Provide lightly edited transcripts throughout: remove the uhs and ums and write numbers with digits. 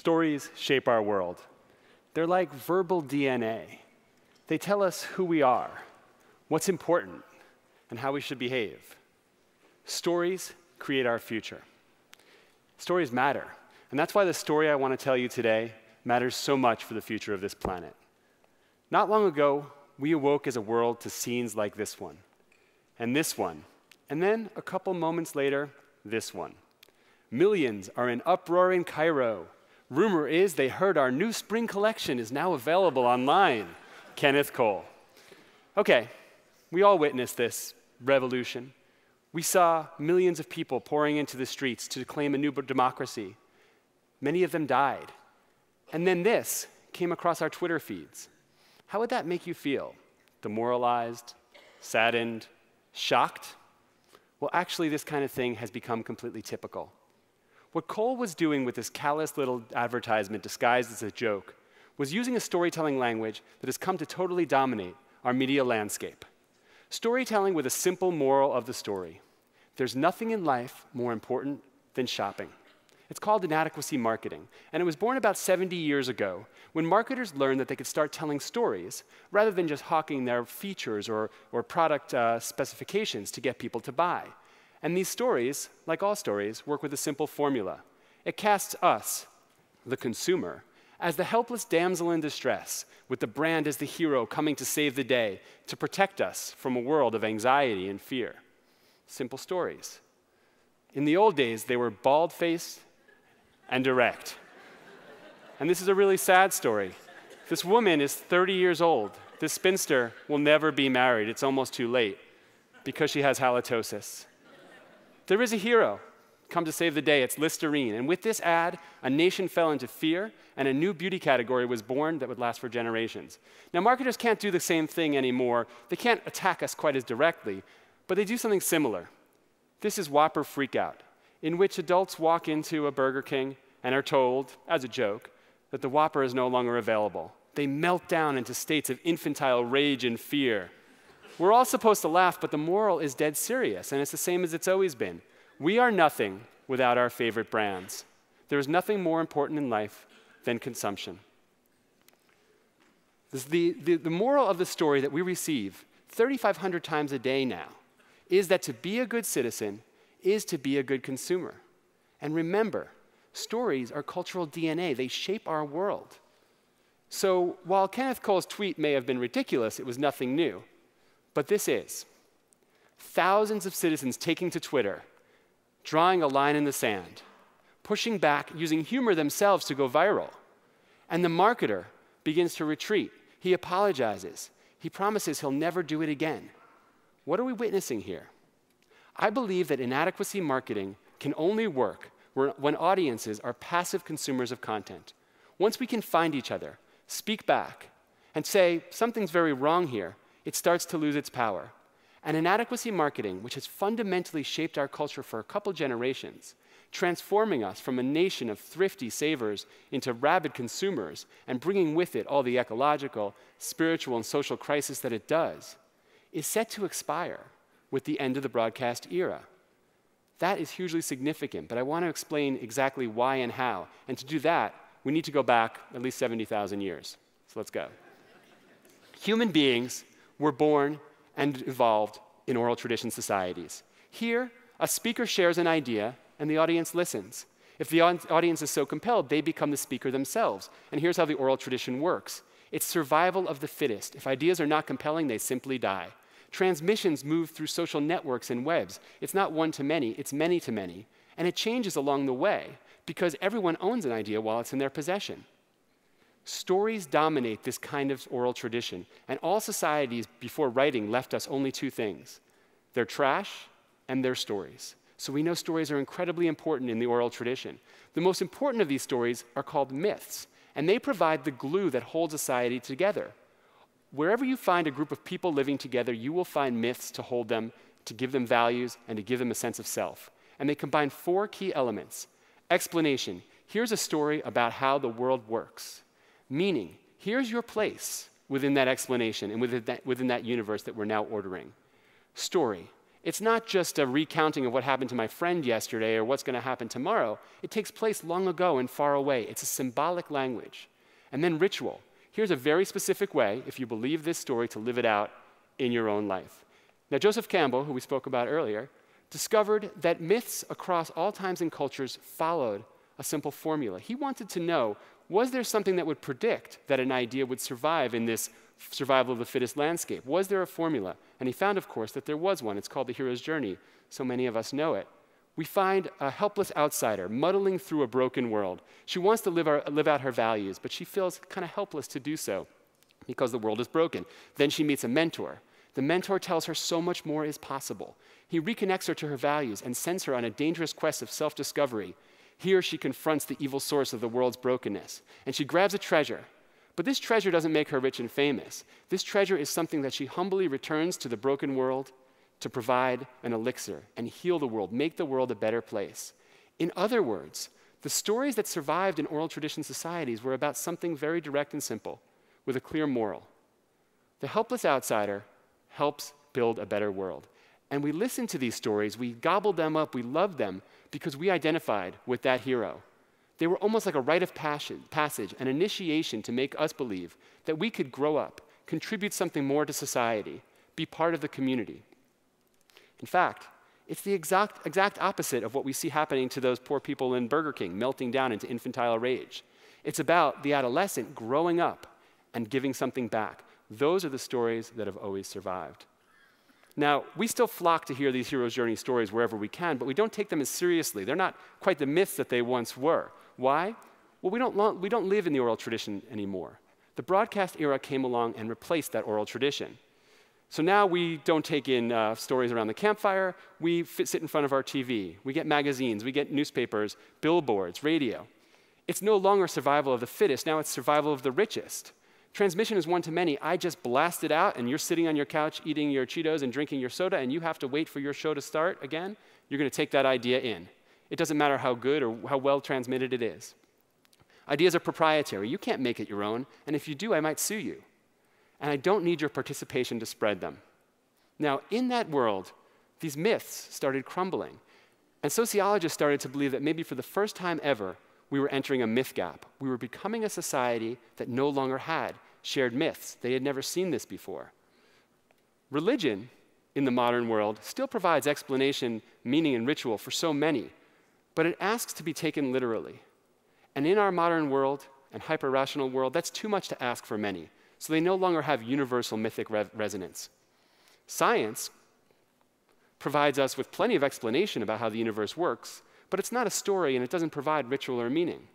Stories shape our world. They're like verbal DNA. They tell us who we are, what's important, and how we should behave. Stories create our future. Stories matter, and that's why the story I want to tell you today matters so much for the future of this planet. Not long ago, we awoke as a world to scenes like this one, and then a couple moments later, this one. Millions are in uproar in Cairo. Rumor is they heard our new spring collection is now available online. Kenneth Cole. Okay, we all witnessed this revolution. We saw millions of people pouring into the streets to claim a new democracy. Many of them died. And then this came across our Twitter feeds. How would that make you feel? Demoralized, saddened, shocked? Well, actually, this kind of thing has become completely typical. What Cole was doing with this callous little advertisement disguised as a joke was using a storytelling language that has come to totally dominate our media landscape. Storytelling with a simple moral of the story. There's nothing in life more important than shopping. It's called inadequacy marketing, and it was born about 70 years ago when marketers learned that they could start telling stories rather than just hawking their features or product specifications to get people to buy. And these stories, like all stories, work with a simple formula. It casts us, the consumer, as the helpless damsel in distress, with the brand as the hero coming to save the day, to protect us from a world of anxiety and fear. Simple stories. In the old days, they were bald-faced and direct. And this is a really sad story. This woman is 30 years old. This spinster will never be married. It's almost too late because she has halitosis. There is a hero come to save the day. It's Listerine. And with this ad, a nation fell into fear, and a new beauty category was born that would last for generations. Now, marketers can't do the same thing anymore. They can't attack us quite as directly, but they do something similar. This is Whopper Freakout, in which adults walk into a Burger King and are told, as a joke, that the Whopper is no longer available. They melt down into states of infantile rage and fear. We're all supposed to laugh, but the moral is dead serious, and it's the same as it's always been. We are nothing without our favorite brands. There is nothing more important in life than consumption. The moral of the story that we receive 3,500 times a day now is that to be a good citizen is to be a good consumer. And remember, stories are cultural DNA. They shape our world. So while Kenneth Cole's tweet may have been ridiculous, it was nothing new. But this is thousands of citizens taking to Twitter, drawing a line in the sand, pushing back, using humor themselves to go viral. And the marketer begins to retreat. He apologizes. He promises he'll never do it again. What are we witnessing here? I believe that inadequacy marketing can only work when audiences are passive consumers of content. Once we can find each other, speak back, and say, something's very wrong here, it starts to lose its power. And inadequacy marketing, which has fundamentally shaped our culture for a couple generations, transforming us from a nation of thrifty savers into rabid consumers and bringing with it all the ecological, spiritual, and social crisis that it does, is set to expire with the end of the broadcast era. That is hugely significant, but I want to explain exactly why and how. And to do that, we need to go back at least 70,000 years. So let's go. Human beings were born and evolved in oral tradition societies. Here, a speaker shares an idea, and the audience listens. If the audience is so compelled, they become the speaker themselves. And here's how the oral tradition works. It's survival of the fittest. If ideas are not compelling, they simply die. Transmissions move through social networks and webs. It's not one to many, it's many to many. And it changes along the way because everyone owns an idea while it's in their possession. Stories dominate this kind of oral tradition, and all societies before writing left us only two things: their trash and their stories. So we know stories are incredibly important in the oral tradition. The most important of these stories are called myths, and they provide the glue that holds society together. Wherever you find a group of people living together, you will find myths to hold them, to give them values, and to give them a sense of self. And they combine four key elements. Explanation. Here's a story about how the world works. Meaning, here's your place within that explanation and within that universe that we're now ordering. Story. It's not just a recounting of what happened to my friend yesterday or what's going to happen tomorrow. It takes place long ago and far away. It's a symbolic language. And then ritual. Here's a very specific way, if you believe this story, to live it out in your own life. Now, Joseph Campbell, who we spoke about earlier, discovered that myths across all times and cultures followed a simple formula. He wanted to know, was there something that would predict that an idea would survive in this survival of the fittest landscape? Was there a formula? And he found, of course, that there was one. It's called the hero's journey. So many of us know it. We find a helpless outsider muddling through a broken world. She wants to live out her values, but she feels kind of helpless to do so because the world is broken. Then she meets a mentor. The mentor tells her so much more is possible. He reconnects her to her values and sends her on a dangerous quest of self-discovery. Here she confronts the evil source of the world's brokenness, and she grabs a treasure. But this treasure doesn't make her rich and famous. This treasure is something that she humbly returns to the broken world to provide an elixir and heal the world, make the world a better place. In other words, the stories that survived in oral tradition societies were about something very direct and simple, with a clear moral. The helpless outsider helps build a better world. And we listen to these stories, we gobbled them up, we loved them because we identified with that hero. They were almost like a rite of passage, an initiation to make us believe that we could grow up, contribute something more to society, be part of the community. In fact, it's the exact opposite of what we see happening to those poor people in Burger King, melting down into infantile rage. It's about the adolescent growing up and giving something back. Those are the stories that have always survived. Now, we still flock to hear these hero's journey stories wherever we can, but we don't take them as seriously. They're not quite the myths that they once were. Why? Well, we don't live in the oral tradition anymore. The broadcast era came along and replaced that oral tradition. So now we don't take in stories around the campfire. We sit in front of our TV. We get magazines. We get newspapers, billboards, radio. It's no longer survival of the fittest. Now it's survival of the richest. Transmission is one-to-many. I just blast it out, and you're sitting on your couch eating your Cheetos and drinking your soda, and you have to wait for your show to start again. You're going to take that idea in. It doesn't matter how good or how well transmitted it is. Ideas are proprietary. You can't make it your own, and if you do, I might sue you. And I don't need your participation to spread them. Now, in that world, these myths started crumbling, and sociologists started to believe that maybe for the first time ever, we were entering a myth gap. We were becoming a society that no longer had shared myths. They had never seen this before. Religion, in the modern world, still provides explanation, meaning, and ritual for so many, but it asks to be taken literally. And in our modern world and hyper-rational world, that's too much to ask for many, so they no longer have universal mythic resonance. Science provides us with plenty of explanation about how the universe works, but it's not a story and it doesn't provide ritual or meaning.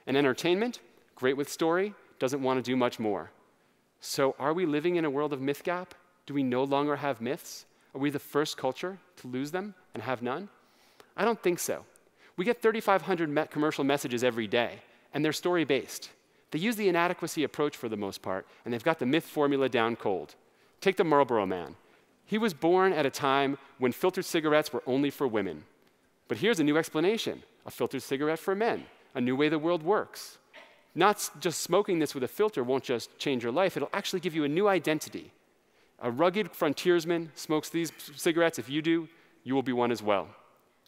And entertainment, great with story, doesn't want to do much more. So are we living in a world of myth gap? Do we no longer have myths? Are we the first culture to lose them and have none? I don't think so. We get 3,500 commercial messages every day, and they're story-based. They use the inadequacy approach for the most part, and they've got the myth formula down cold. Take the Marlboro Man. He was born at a time when filtered cigarettes were only for women. But here's a new explanation, a filtered cigarette for men, a new way the world works. Not just smoking this with a filter won't just change your life, it'll actually give you a new identity. A rugged frontiersman smokes these cigarettes. If you do, you will be one as well.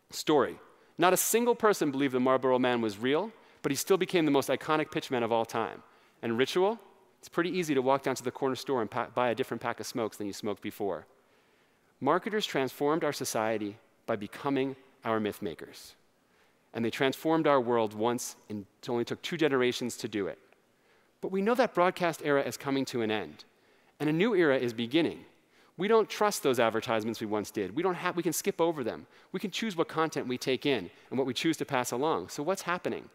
Story. Not a single person believed the Marlboro Man was real, but he still became the most iconic pitchman of all time. And ritual? It's pretty easy to walk down to the corner store and buy a different pack of smokes than you smoked before. Marketers transformed our society by becoming our myth makers. And they transformed our world once, and it only took 2 generations to do it. But we know that broadcast era is coming to an end, and a new era is beginning. We don't trust those advertisements we once did. We can skip over them. We can choose what content we take in and what we choose to pass along. So what's happening?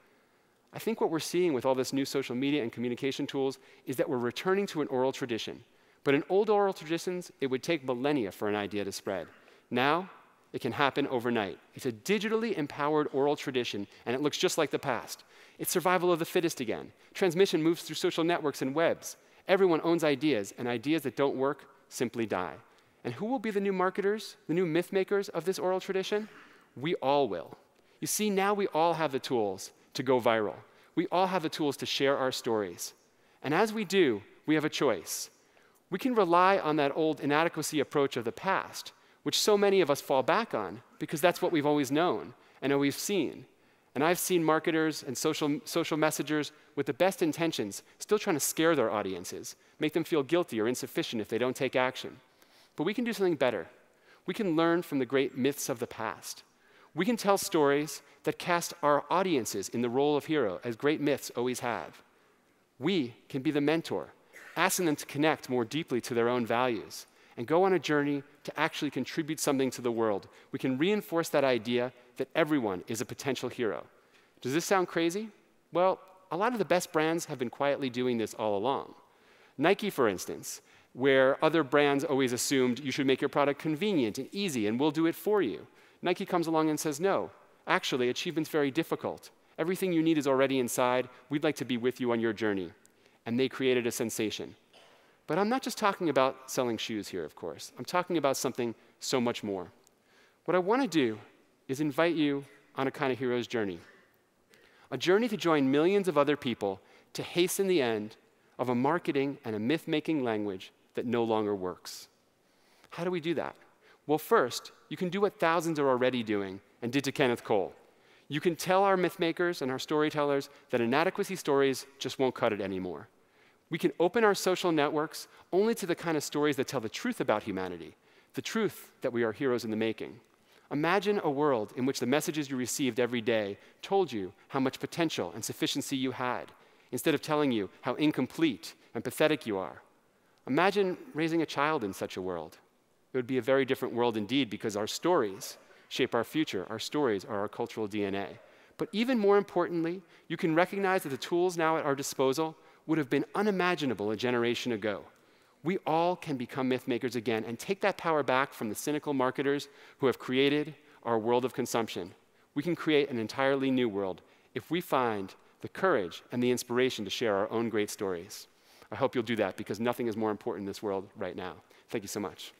I think what we're seeing with all this new social media and communication tools is that we're returning to an oral tradition. But in old oral traditions, it would take millennia for an idea to spread. Now, it can happen overnight. It's a digitally empowered oral tradition, and it looks just like the past. It's survival of the fittest again. Transmission moves through social networks and webs. Everyone owns ideas, and ideas that don't work simply die. And who will be the new marketers, the new myth makers of this oral tradition? We all will. You see, now we all have the tools to go viral. We all have the tools to share our stories. And as we do, we have a choice. We can rely on that old inadequacy approach of the past, which so many of us fall back on because that's what we've always known and always seen. And I've seen marketers and social messengers with the best intentions still trying to scare their audiences, make them feel guilty or insufficient if they don't take action. But we can do something better. We can learn from the great myths of the past. We can tell stories that cast our audiences in the role of hero, as great myths always have. We can be the mentor, asking them to connect more deeply to their own values and go on a journey to actually contribute something to the world. We can reinforce that idea that everyone is a potential hero. Does this sound crazy? Well, a lot of the best brands have been quietly doing this all along. Nike, for instance, where other brands always assumed you should make your product convenient and easy and we'll do it for you. Nike comes along and says, no, actually, achievement's very difficult. Everything you need is already inside. We'd like to be with you on your journey. And they created a sensation. But I'm not just talking about selling shoes here, of course. I'm talking about something so much more. What I want to do is invite you on a kind of hero's journey. A journey to join millions of other people to hasten the end of a marketing and a myth-making language that no longer works. How do we do that? Well, first, you can do what thousands are already doing and did to Kenneth Cole. You can tell our myth-makers and our storytellers that inadequacy stories just won't cut it anymore. We can open our social networks only to the kind of stories that tell the truth about humanity, the truth that we are heroes in the making. Imagine a world in which the messages you received every day told you how much potential and sufficiency you had, instead of telling you how incomplete and pathetic you are. Imagine raising a child in such a world. It would be a very different world indeed, because our stories shape our future. Our stories are our cultural DNA. But even more importantly, you can recognize that the tools now at our disposal would have been unimaginable a generation ago. We all can become myth makers again and take that power back from the cynical marketers who have created our world of consumption. We can create an entirely new world if we find the courage and the inspiration to share our own great stories. I hope you'll do that, because nothing is more important in this world right now. Thank you so much.